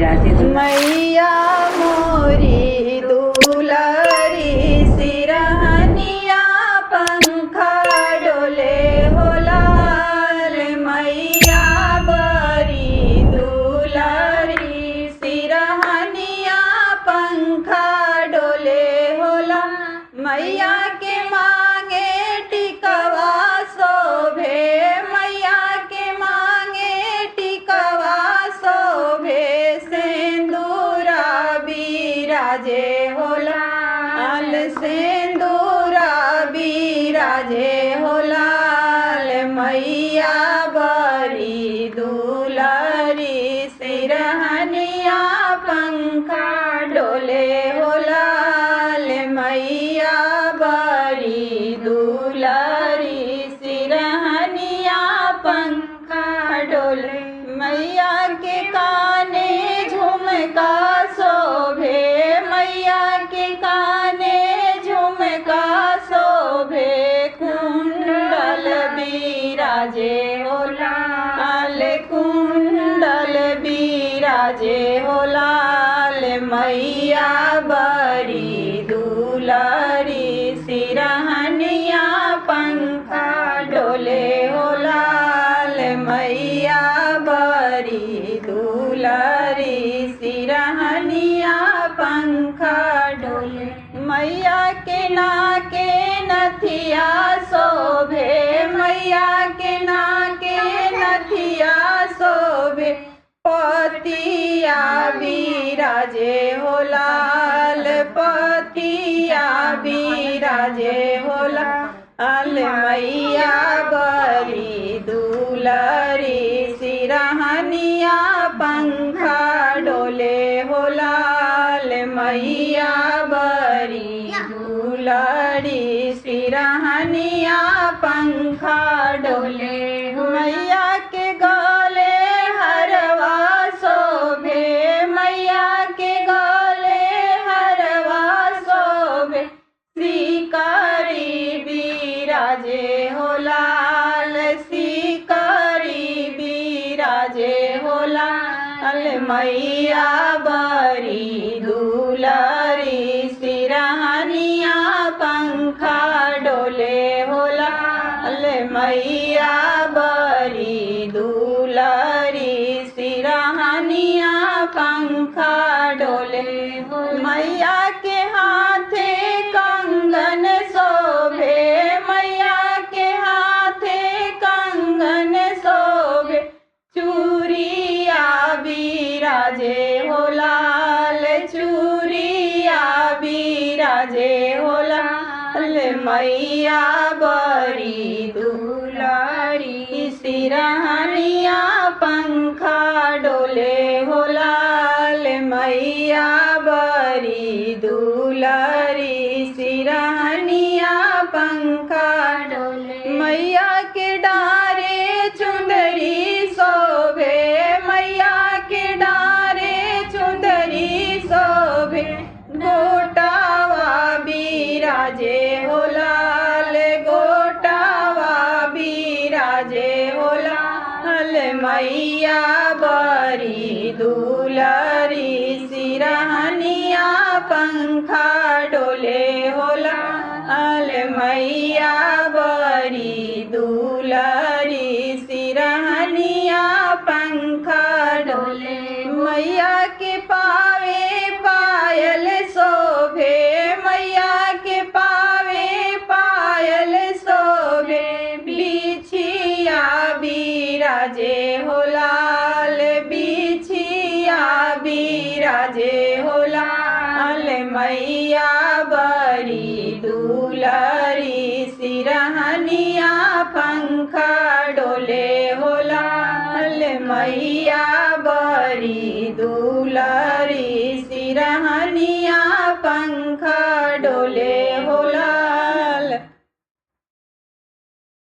मैया मोरी दुलारी सिरहनिया पंखा डोले हो लाल। मैया बरी दुलारी सिरहनिया पंखा डोले हो लाल। मैया के मांगे टिकवा शोभे, मैया के मांगे टिकवा शोभे। सिंदूरा बिराजे हो लाल, सिंदूरा बिराजे हो लाल। मैया बरी दुलारी सिरहनिया पंखा डोले हो लाल। मैया बरी दुलारी सिरहनिया पंखा डोले। मैया के काने झुमका शोभे, मैया के काने झुमका शोभे। कुंडल बिराजे हो लाल, कुंडल बिराजे हो लाल। मैया बरी दुलारी सिरहनिया पंखा डोले हो लाल। मैया बरी दुलारी सिरहनिया पंखा डोले। मैया के नाके नथिया शोभे, मैया के नाके नथिया शोभे। पतिया बिराजे हो लाल, पतिया बिराजे हो लाल। मैया बरी दुलारी सिरहनिया पंखा डोले हो लाल। मैया बरी दुलारी सिरहनिया पंखा डोले। मैया के गले हरवा शोभे, मैया के गले हरवा शोभे। शिकारी बिराजे हो लाल, शिकारी बिराजे हो लाल। मैया बरी दुलारी सिरहनिया पंखा डोले हो लाल। मैया बरी दुलारी सिरहनिया पंखा डोले हो। मैया के हाथे कंगन शोभे, मैया के हाथे कंगन शोभे। चूड़िया बिराजे हो लाल, चूड़िया बिराजे हो लाल। मैया बरी दुलारी सिरहनिया पंखा डोले हो लाल। मैया बरी दुलारी सिरहनिया पंखा डोले। मैया के डारे चुंदरी शोभे, मैया के डारे चुंदरी शोभे। गोटावा बिराजे हो लाल, गोटावा बिराजे हो लाल। मैया बरी दुलारी सिरहनिया पंखा डोले हो लाल। मैया बरी दुलारी सिरहनिया पंखा डोले। मैया के पावे पायल शोभे, मैया के पावे पायल शोभे। बिछिया बिराजे हो लाल, बिछिया बिराजे हो लाल। मैया